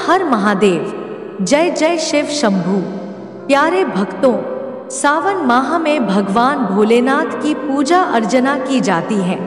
हर महादेव, जय जय शिव शंभू। प्यारे भक्तों, सावन माह में भगवान भोलेनाथ की पूजा अर्चना की जाती है।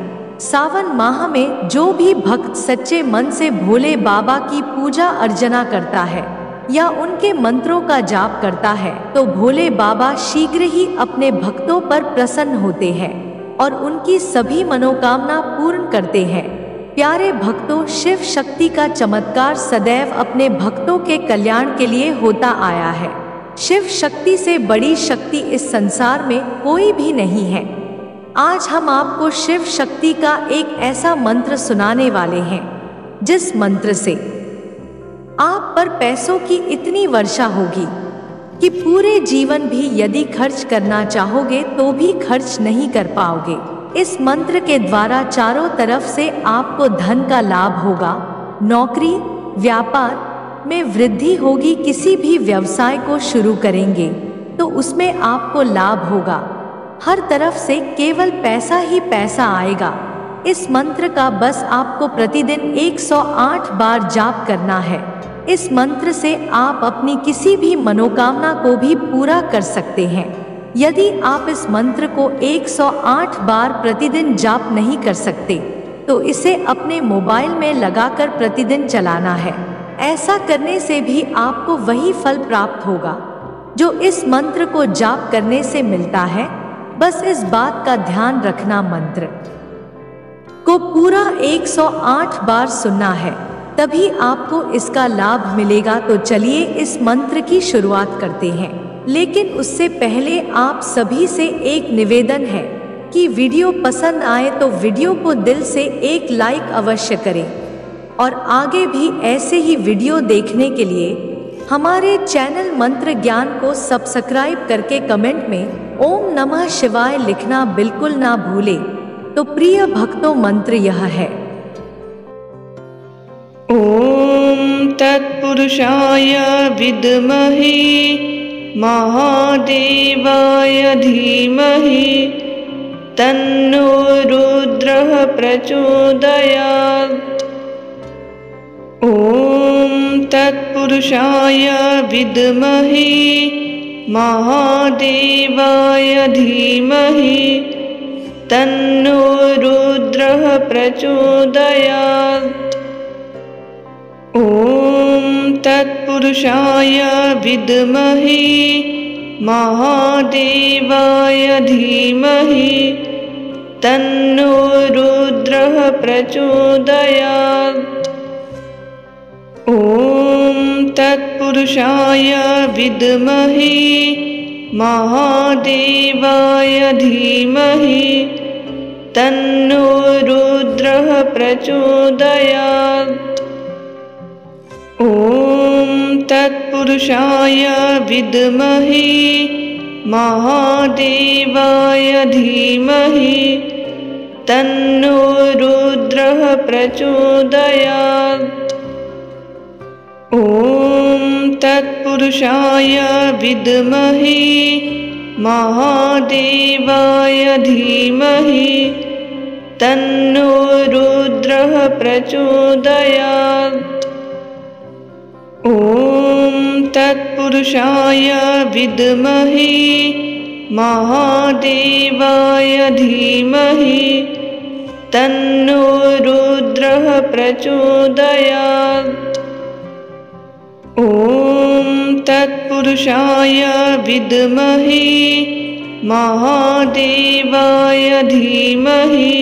सावन माह में जो भी भक्त सच्चे मन से भोले बाबा की पूजा अर्चना करता है या उनके मंत्रों का जाप करता है तो भोले बाबा शीघ्र ही अपने भक्तों पर प्रसन्न होते हैं और उनकी सभी मनोकामना पूर्ण करते हैं। प्यारे भक्तों, शिव शक्ति का चमत्कार सदैव अपने भक्तों के कल्याण के लिए होता आया है। शिव शक्ति से बड़ी शक्ति इस संसार में कोई भी नहीं है। आज हम आपको शिव शक्ति का एक ऐसा मंत्र सुनाने वाले हैं जिस मंत्र से आप पर पैसों की इतनी वर्षा होगी कि पूरे जीवन भी यदि खर्च करना चाहोगे तो भी खर्च नहीं कर पाओगे। इस मंत्र के द्वारा चारों तरफ से आपको धन का लाभ होगा, नौकरी व्यापार में वृद्धि होगी। किसी भी व्यवसाय को शुरू करेंगे तो उसमें आपको लाभ होगा। हर तरफ से केवल पैसा ही पैसा आएगा। इस मंत्र का बस आपको प्रतिदिन 108 बार जाप करना है। इस मंत्र से आप अपनी किसी भी मनोकामना को भी पूरा कर सकते हैं। यदि आप इस मंत्र को 108 बार प्रतिदिन जाप नहीं कर सकते तो इसे अपने मोबाइल में लगाकर प्रतिदिन चलाना है। ऐसा करने से भी आपको वही फल प्राप्त होगा जो इस मंत्र को जाप करने से मिलता है। बस इस बात का ध्यान रखना, मंत्र को पूरा 108 बार सुनना है, तभी आपको इसका लाभ मिलेगा। तो चलिए इस मंत्र की शुरुआत करते हैं। लेकिन उससे पहले आप सभी से एक निवेदन है कि वीडियो पसंद आए तो वीडियो को दिल से एक लाइक अवश्य करें और आगे भी ऐसे ही वीडियो देखने के लिए हमारे चैनल मंत्र ज्ञान को सब्सक्राइब करके कमेंट में ओम नमः शिवाय लिखना बिल्कुल ना भूले। तो प्रिय भक्तों, मंत्र यह है। ओम तत्पुरुषाय विद्महे महादेवाय धीमहि तन्नो रुद्रः प्रचोदयात्। ओम तत्पुरुषाय विद्महे महादेवाय धीमहि तन्नो रुद्रः प्रचोदयात्। ओम तत्पुरुषाय विद्महे महादेवाय धीमहि तन्नो रुद्रः प्रचोदयात्। ओम तत्पुरुषाय विद्महे महादेवाय धीमहि तन्नो रुद्रः प्रचोदयात्। ओम तत्पुरुषाय विद्महे महादेवाय धीमहि तन्नो रुद्रः प्रचोदयात्। ओम तत्पुरुषाय विद्महे महादेवाय धीमहि तन्नो रुद्रः प्रचोदयात्। ओम तत्पुरुषाय विद्महे महादेवाय धीमहि तन्नो रुद्रः प्रचोदयात्। ओम तत्पुरुषाय विद्महे महादेवाय धीमहि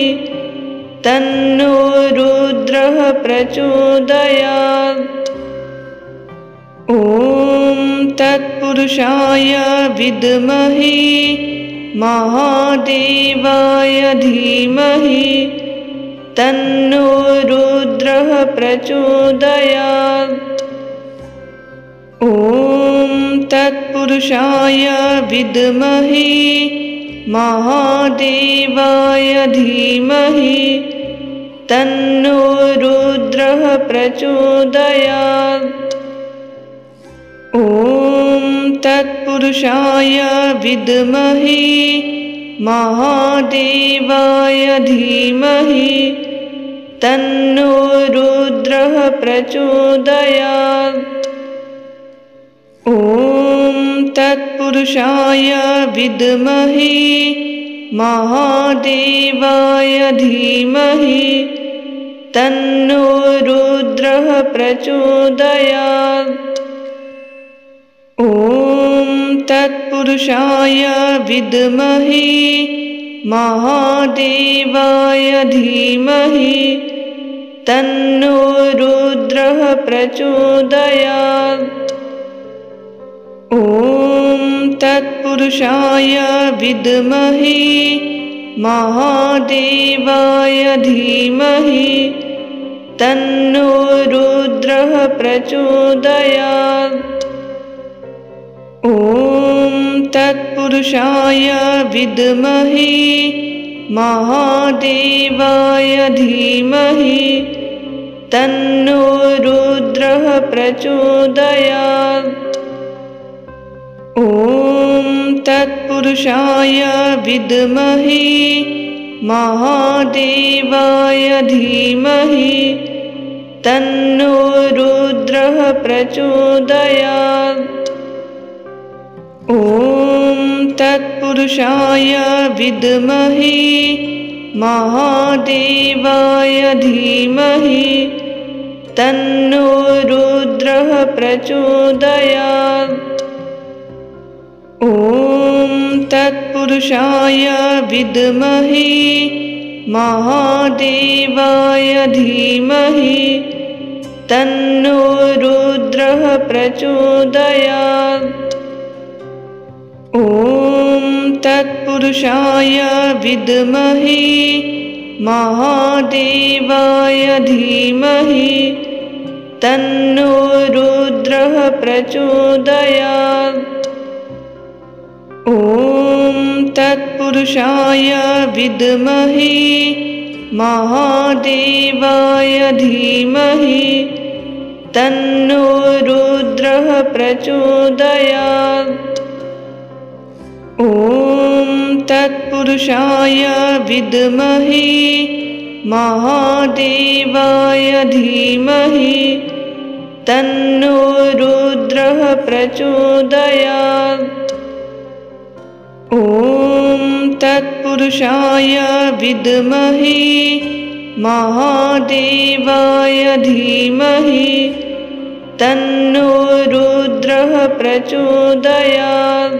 तन्नो रुद्रः प्रचोदयात्। ओम तत्पुरुषाय विद्महे महादेवाय धीमहि तन्नो रुद्रः प्रचोदयात्। ओम तत्पुरुषाय विद्महे महादेवाय धीमहि तन्नो रुद्रः प्रचोदयात्। ओम तत्पुरुषाय विद्महे महादेवाय धीमहि तन्नो रुद्रः प्रचोदयात्। ॐ तत्पुरुषाय विद्महे महादेवाय धीमहि तन्नो रुद्रः प्रचोदयात्। ॐ तत्पुरुषाय विद्महे महादेवाय धीमहि तन्नो रुद्रः प्रचोदयात्। ॐ तत्पुरुषाय विद्महे महादेवाय धीमहि तन्नो रुद्रः प्रचोदयात्। ॐ तत्पुरुषाय विद्महे महादेवाय धीमहि तन्नो रुद्रः प्रचोदयात्। ॐ तत्पुरुषाय विद्महे महादेवाय धीमहि तन्नो रुद्रः प्रचोदयात्। ॐ तत्पुरुषाय विद्महे महादेवाय धीमहि तन्नो रुद्रः प्रचोदयात्। ॐ तत्पुरुषाय विद्महे महादेवाय धीमहि तन्नो रुद्रः प्रचोदयात्। ॐ तत्पुरुषाय विद्महे महादेवाय धीमहि तन्नो रुद्रः प्रचोदयात्। ॐ तत्पुरुषाय विद्महे महादेवाय धीमहि तन्नो रुद्रः प्रचोदयात्। ॐ तत्पुरुषाय विद्महे महादेवाय धीमहि तन्नो रुद्रः प्रचोदयात्। ॐ तत्पुरुषाय विद्महे महादेवाय धीमहि तन्नो रुद्रः प्रचोदयात्।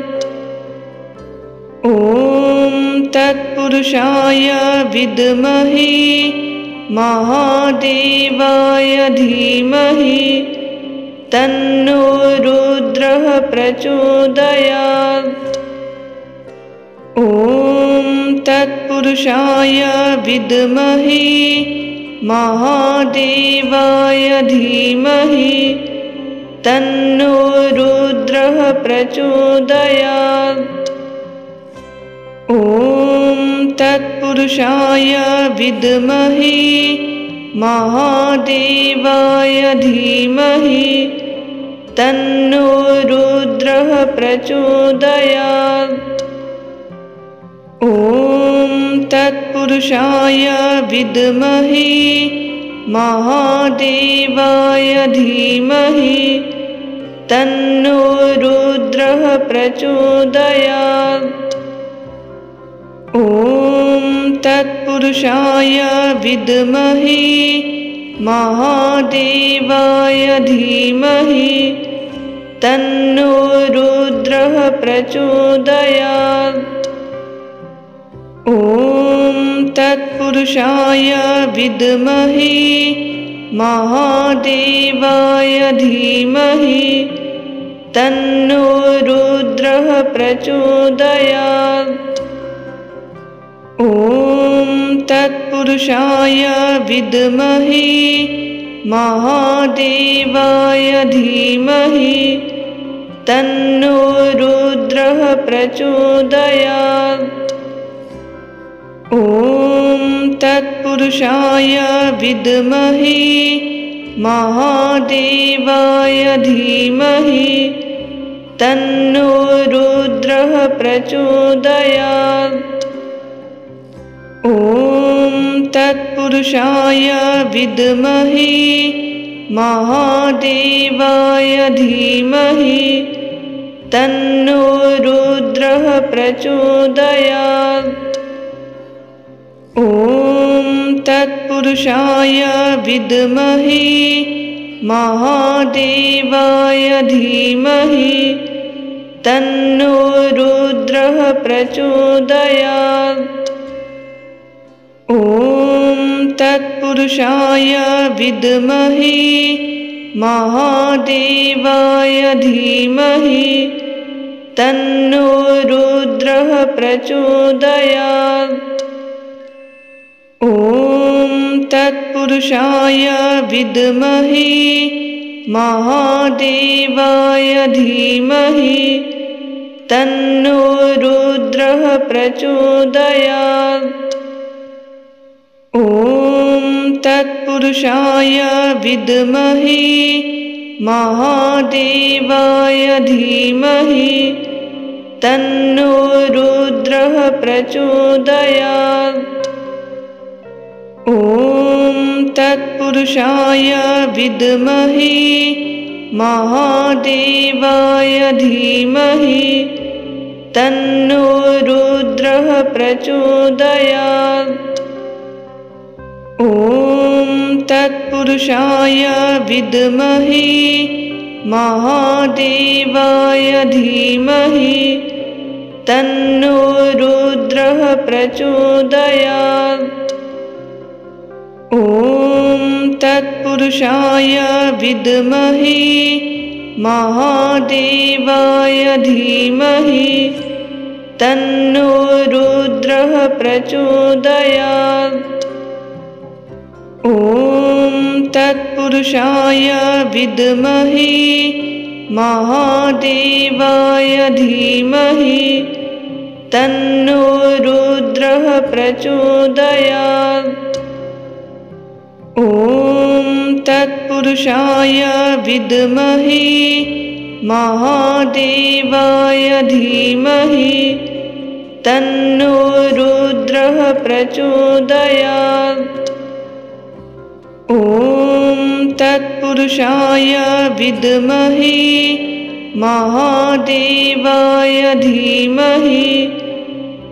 ॐ तत्पुरुषाय विद्महे महादेवाय धीमहि तन्नो रुद्रः प्रचोदयात्। ॐ तत्पुरुषाय विद्महे महादेवाय धीमहि तन्नो रुद्रः प्रचोदयात्। ॐ तत्पुरुषाय विद्महे महादेवाय धीमहि तन्नो रुद्रः प्रचोदयात्। ॐ तत्पुरुषाय विद्महे महादेवाय धीमहि तन्नो रुद्रः प्रचोदयात्। ॐ तत्पुरुषाय विद्महे महादेवाय धीमहि तन्नो रुद्रः प्रचोदयात्। ॐ तत्पुरुषाय विद्महे महादेवाय धीमहि तन्नो रुद्रः प्रचोदयात्। ॐ तत्पुरुषाय विद्महे महादेवाय धीमहि तन्नो रुद्रः प्रचोदयात्। ॐ तत्पुरुषाय विद्महे महादेवाय धीमहि तन्नो रुद्रः प्रचोदयात्। ॐ तत्पुरुषाय तत्पुरुषाय विद्महे महादेवाय धीमहि तन्नो रुद्रः प्रचोदयात्। ॐ तत्पुरुषाय विद्महे महादेवाय धीमहि तन्नो रुद्रः प्रचोदयात्। ॐ तत्पुरुषाय विद्महे महादेवाय धीमहि तन्नो रुद्रः प्रचोदयात्। ॐ तत्पुरुषाय विद्महे महादेवाय धीमहि तन्नो रुद्रः प्रचोदयात्। ॐ तत्पुरुषाय विद्महे महादेवाय धीमहि तन्नो रुद्रः प्रचोदयात्। ॐ तत्पुरुषाय विद्महे महादेवाय धीमहि तन्नो रुद्रः प्रचोदयात्। ॐ तत्पुरुषाय विद्महे महादेवाय धीमहि तन्नो रुद्रः प्रचोदयात्। ॐ तत्पुरुषाय विद्महे महादेवाय धीमहि तन्नो रुद्रः प्रचोदयात्। ॐ तत्पुरुषाय विद्महे महादेवाय धीमहि तन्नो रुद्रः प्रचोदयात्। ॐ तत्पुरुषाय विद्महे महादेवाय धीमहि तन्नो रुद्रः प्रचोदयात्। ॐ तत्पुरुषाय विद्महे महादेवाय धीमहि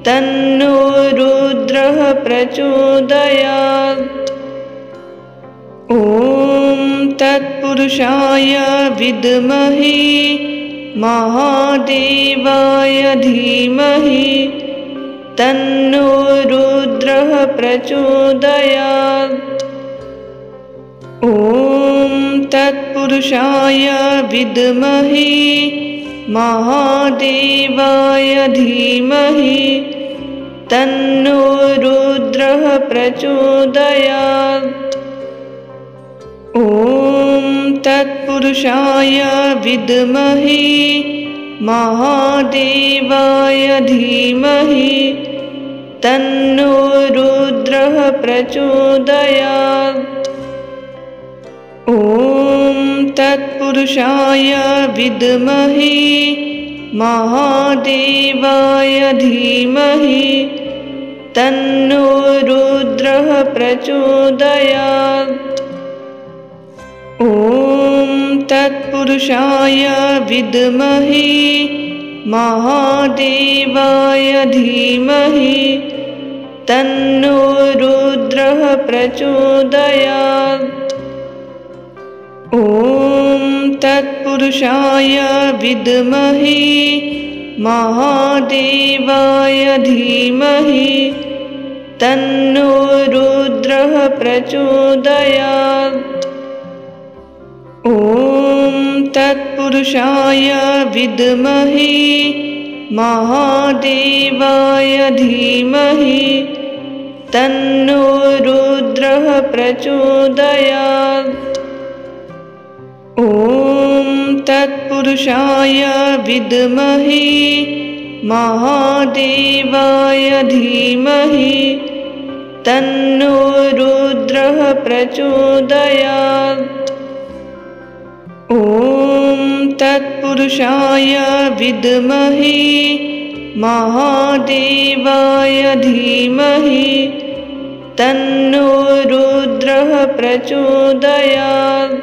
तन्नो रुद्रः प्रचोदयात्। ॐ तत्पुरुषाय विद्महे महादेवाय धीमहि तन्नो रुद्रः प्रचोदयात्। ॐ तत्पुरुषाय विद्महे महादेवाय धीमहि तन्नो रुद्रः प्रचोदयात्। ॐ तत्पुरुषाय विद्महे महादेवाय धीमहि तन्नो रुद्रः प्रचोदयात्। ॐ तत्पुरुषाय विद्महे महादेवाय धीमहि तन्नो रुद्रः प्रचोदयात्। ॐ तत्पुरुषाय विद्महे महादेवाय धीमहि तन्नो रुद्रः प्रचोदयात्। ॐ तत्पुरुषाय विद्महे महादेवाय धीमहि तन्नो रुद्रः प्रचोदयात्। ॐ तत्पुरुषाय विद्महे महादेवाय धीमहि तन्नो रुद्रः प्रचोदयात्। ॐ तत्पुरुषाय विद्महे महादेवाय धीमहि तन्नो रुद्रः प्रचोदयात्। ॐ तत्पुरुषाय विद्महे महादेवाय धीमहि तन्नो रुद्रः प्रचोदयात्।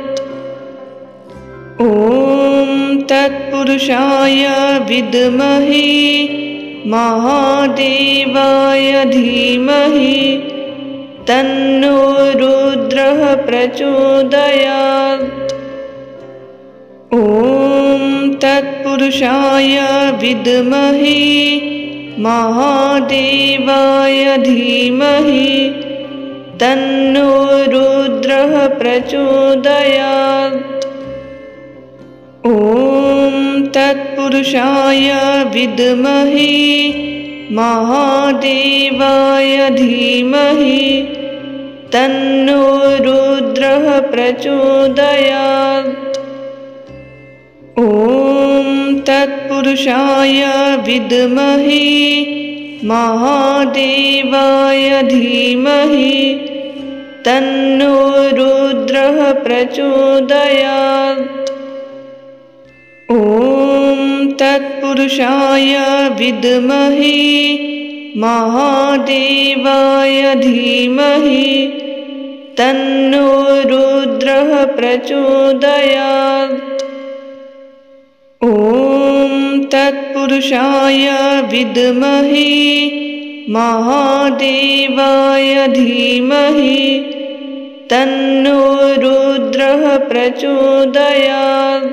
ॐ तत्पुरुषाय विद्महे महादेवाय धीमहि तन्नो रुद्रः प्रचोदयात्। ॐ तत्पुरुषाय विद्महे महादेवाय धीमहि तन्नो रुद्रः प्रचोदयात्। ॐ तत्पुरुषाय विद्महे महादेवाय धीमहि तन्नो रुद्रः प्रचोदयात्। ॐ तत्पुरुषाय विद्महे महादेवाय धीमहि तन्नो रुद्रः प्रचोदयात्। ॐ तत्पुरुषाय विद्महे महादेवाय धीमहि तन्नो रुद्रः प्रचोदयात्। ॐ तत्पुरुषाय विद्महे महादेवाय धीमहि तन्नो रुद्रः प्रचोदयात्।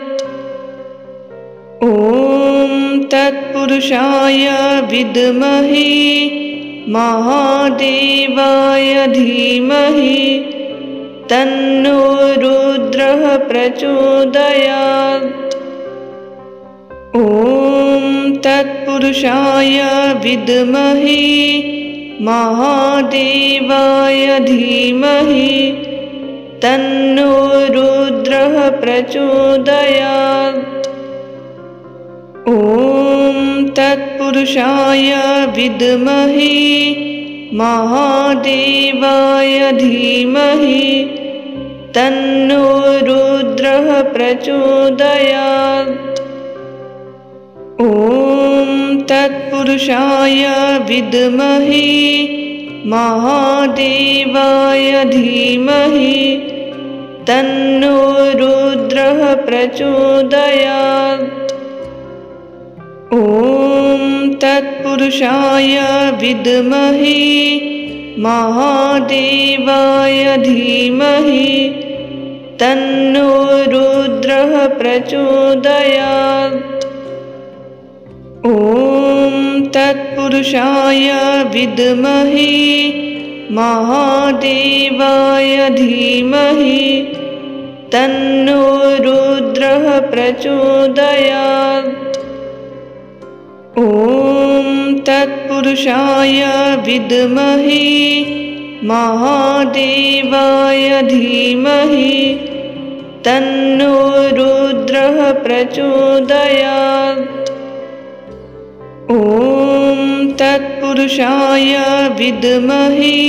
ॐ तत्पुरुषाय विद्महे महादेवाय धीमहि तन्नो रुद्रः प्रचोदयात्। ॐ तत्पुरुषाय विद्महे महादेवाय धीमहि तन्नो रुद्रः प्रचोदयात्। ॐ तत्पुरुषाय विद्महे महादेवाय धीमहि तन्नो रुद्रः प्रचोदयात्। ॐ तत्पुरुषाय विद्महे महादेवाय धीमहि तन्नो रुद्रः प्रचोदयात्। ॐ तत्पुरुषाय विद्महे महादेवाय धीमहि तन्नो रुद्रः प्रचोदयात्। ॐ तत्पुरुषाय विद्महे महादेवाय धीमहि तन्नो रुद्रः प्रचोदयात्। ॐ तत्पुरुषाय विद्महे महादेवाय धीमहि तन्नो रुद्रः प्रचोदयात्। ॐ तत्पुरुषाय विद्महे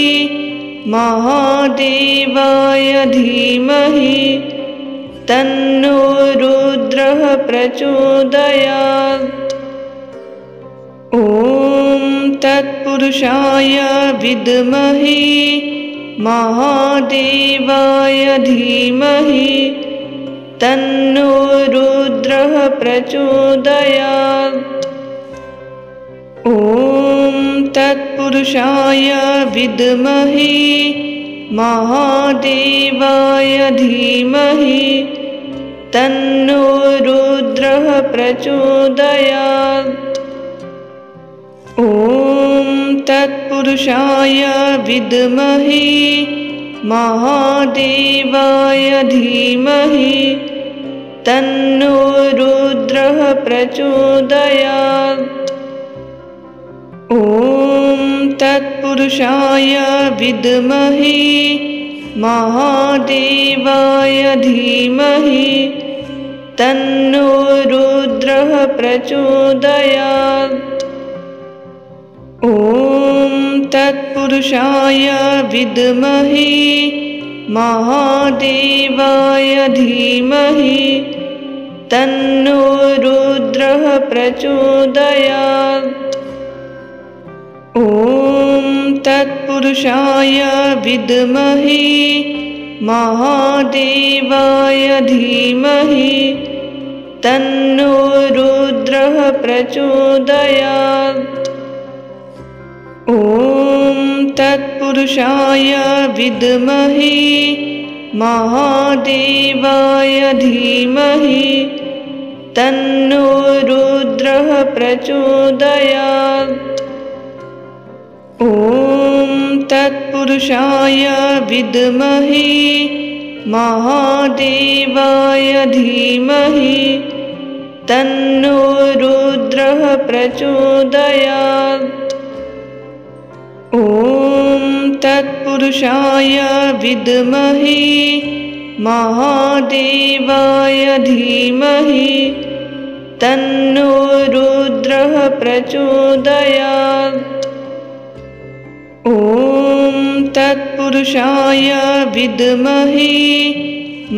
महादेवाय धीमहि तन्नो रुद्रः प्रचोदयात्। ॐ तत्पुरुषाय विद्महे महादेवाय धीमहि तन्नो रुद्रः प्रचोदयात्। ॐ तत्पुरुषाय विद्महे महादेवाय धीमहि तन्नो रुद्रः प्रचोदयात्। ॐ तत्पुरुषाय विद्महे महादेवाय धीमहि तन्नो रुद्रः प्रचोदयात्। ॐ तत्पुरुषाय विद्महे महादेवाय धीमहि तन्नो रुद्रः प्रचोदयात्। ॐ तत्पुरुषाय विद्महे महादेवाय धीमहि तन्नो रुद्रः प्रचोदयात्। ॐ तत्पुरुषाय विद्महे महादेवाय धीमहि तन्नो रुद्रः प्रचोदयात्। ॐ तत्पुरुषाय विद्महे महादेवाय धीमहि तन्नो रुद्रः प्रचोदयात्। ॐ तत्पुरुषाय विद्महे महादेवाय धीमहि तन्नो रुद्रः प्रचोदयात्। ॐ तत्पुरुषाय विद्महे महादेवाय धीमहि तन्नो रुद्रः प्रचोदयात्। ॐ तत्पुरुषाय विद्महे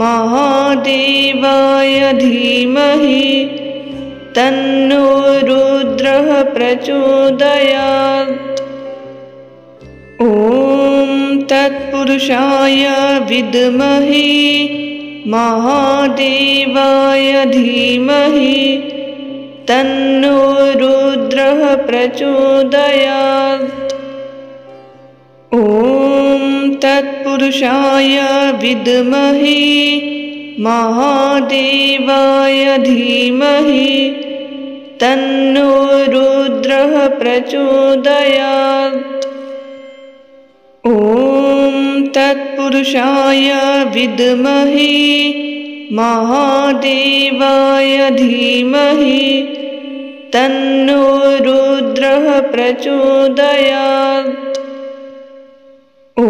महादेवाय धीमहि तन्नो रुद्रः प्रचोदयात्। ॐ तत्पुरुषाय विद्महे महादेवाय धीमहि तन्नो रुद्रः प्रचोदयात्। ॐ तत्पुरुषाय विद्महे महादेवाय धीमहि तन्नो रुद्रः प्रचोदयात्। ॐ तत्पुरुषाय विद्महे महादेवाय धीमहि तन्नो रुद्रः प्रचोदयात्। ॐ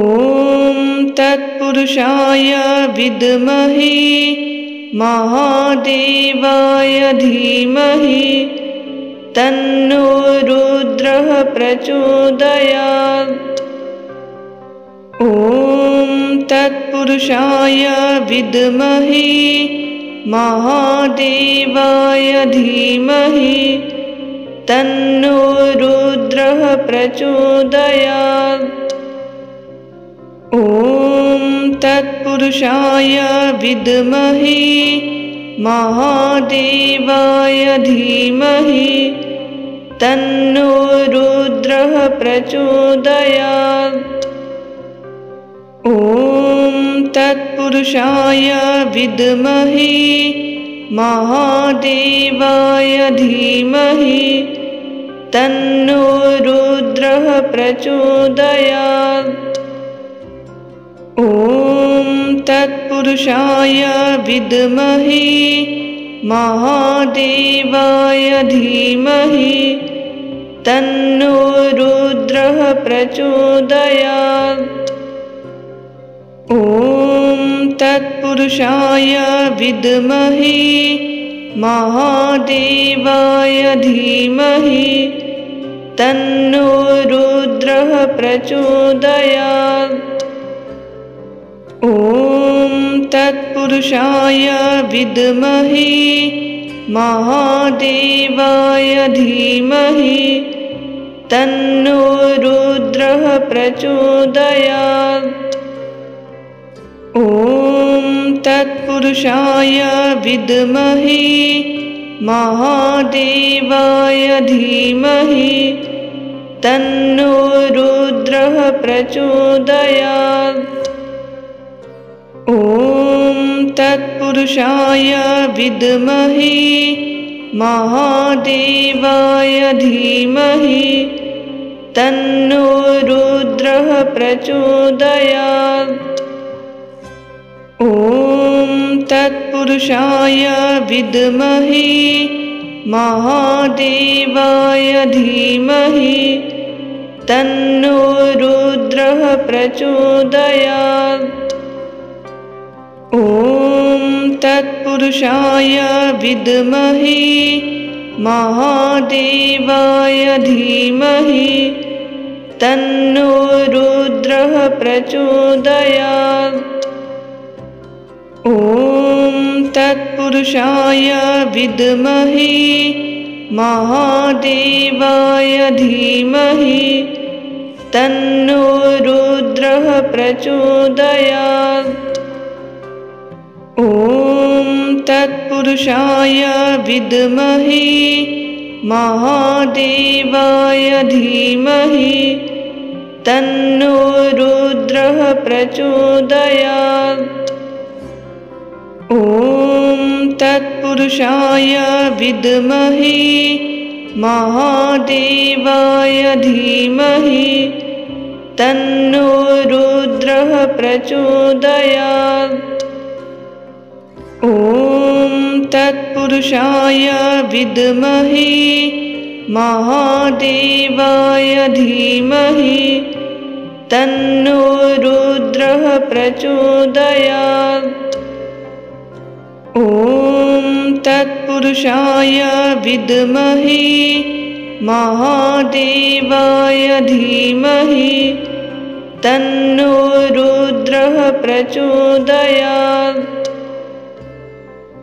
तत्पुरुषाय विद्महे महादेवाय धीमहि तन्नो रुद्रः प्रचोदयात्। ॐ तत्पुरुषाय विद्महे महादेवाय धीमहि तन्नो रुद्रः प्रचोदयात्। ॐ तत्पुरुषाय विद्महे महादेवाय धीमहि तन्नो रुद्रः प्रचोदयात्। ॐ तत्पुरुषाय विद्महे महादेवाय धीमहि तन्नो रुद्रः प्रचोदयात्। ॐ तत्पुरुषाय विद्महे महादेवाय धीमहि तन्नो रुद्रः प्रचोदयात्। ॐ तत्पुरुषाय विद्महे महादेवाय धीमहि तन्नो रुद्रः प्रचोदयात्। ॐ तत्पुरुषाय विद्महे महादेवाय धीमहि तन्नो रुद्रः प्रचोदयात्। ॐ तत्पुरुषाय विद्महे महादेवाय धीमहि तन्नो रुद्रः प्रचोदयात्। ॐ तत्पुरुषाय विद्महे महादेवाय धीमहि तन्नो रुद्रः प्रचोदयात्। ॐ तत्पुरुषाय विद्महे महादेवाय धीमहि तन्नो रुद्रः प्रचोदयात्। ॐ तत्पुरुषाय विद्महे महादेवाय धीमहि तन्नो रुद्रः प्रचोदयात्। ॐ तत्पुरुषाय विद्महे महादेवाय धीमहि तन्नो रुद्रः प्रचोदयात्। ॐ तत्पुरुषाय विद्महे महादेवाय धीमहि तन्नो रुद्रः प्रचोदयात्। ॐ तत्पुरुषाय विद्महे महादेवाय धीमहि तन्नो रुद्रः प्रचोदयात्। ॐ तत्पुरुषाय विद्महे महादेवाय धीमहि तन्नो रुद्रः प्रचोदयात्। ॐ तत्पुरुषाय विद्महे महादेवाय धीमहि तन्नो रुद्रः प्रचोदयात्।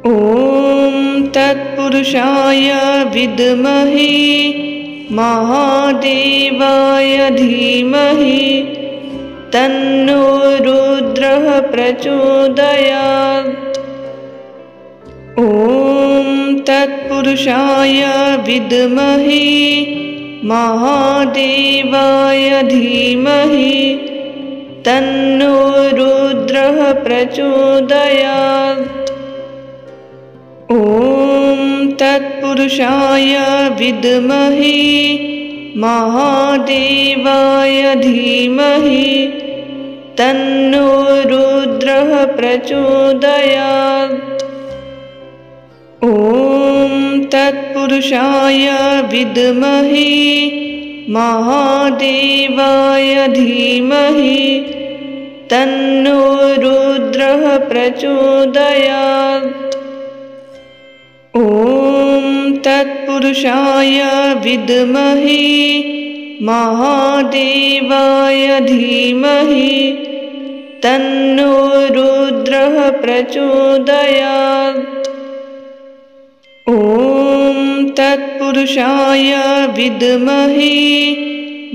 ॐ तत्पुरुषाय विद्महे महादेवाय धीमहि तन्नो रुद्रः प्रचोदयात्। ॐ तत्पुरुषाय विद्महे महादेवाय धीमहि तन्नो रुद्रः प्रचोदयात्। ॐ तत्पुरुषाय विद्महे महादेवाय धीमहि तन्नो रुद्रः प्रचोदयात्। ॐ तत्पुरुषाय विद्महे महादेवाय धीमहि तन्नो रुद्रः प्रचोदयात्। ॐ तत्पुरुषाय विद्महे महादेवाय धीमहि तन्नो रुद्रः प्रचोदयात्। ॐ तत्पुरुषाय विद्महे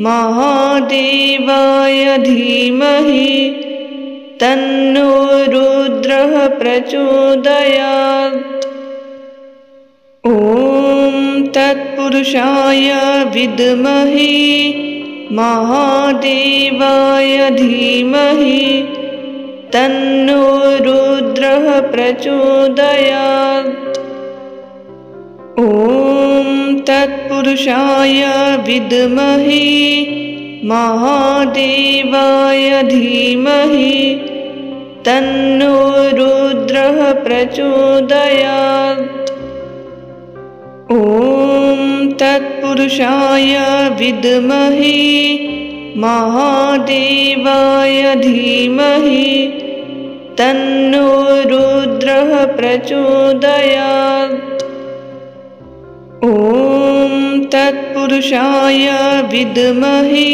महादेवाय धीमहि तन्नो रुद्रः प्रचोदयात्। ॐ तत्पुरुषाय विद्महे महादेवाय धीमहि तन्नो रुद्रः प्रचोदयात्। ॐ तत्पुरुषाय विद्महे महादेवाय धीमहि तन्नो रुद्रः प्रचोदयात्। ॐ तत्पुरुषाय विद्महे महादेवाय धीमहि तन्नो रुद्रः प्रचोदयात्। ॐ तत्पुरुषाय विद्महे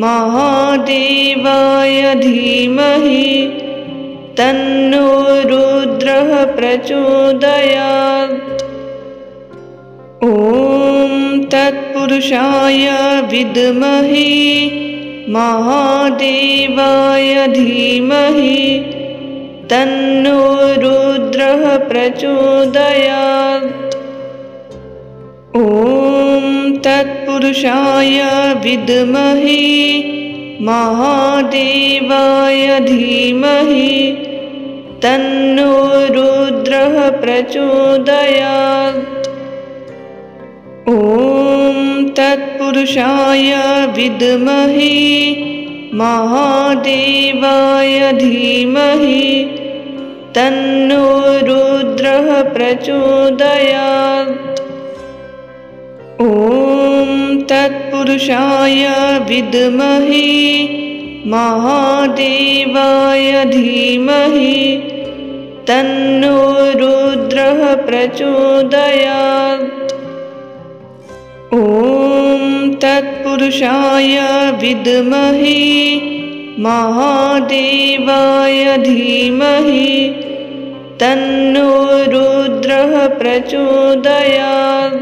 महादेवाय धीमहि तन्नो रुद्रः प्रचोदयात्। ॐ तत्पुरुषाय विद्महे महादेवाय धीमहि तन्नो रुद्रः प्रचोदयात्। ॐ तत्पुरुषाय विद्महे महादेवाय धीमहि तन्नो रुद्रः प्रचोदयात्। ॐ तत्पुरुषाय विद्महे महादेवाय धीमहि तन्नो रुद्रः प्रचोदयात्। ॐ तत्पुरुषाय विद्महे महादेवाय धीमहि तन्नो रुद्रः प्रचोदयात्। ॐ तत्पुरुषाय विद्महे महादेवाय धीमहि तन्नो रुद्रः प्रचोदयात्।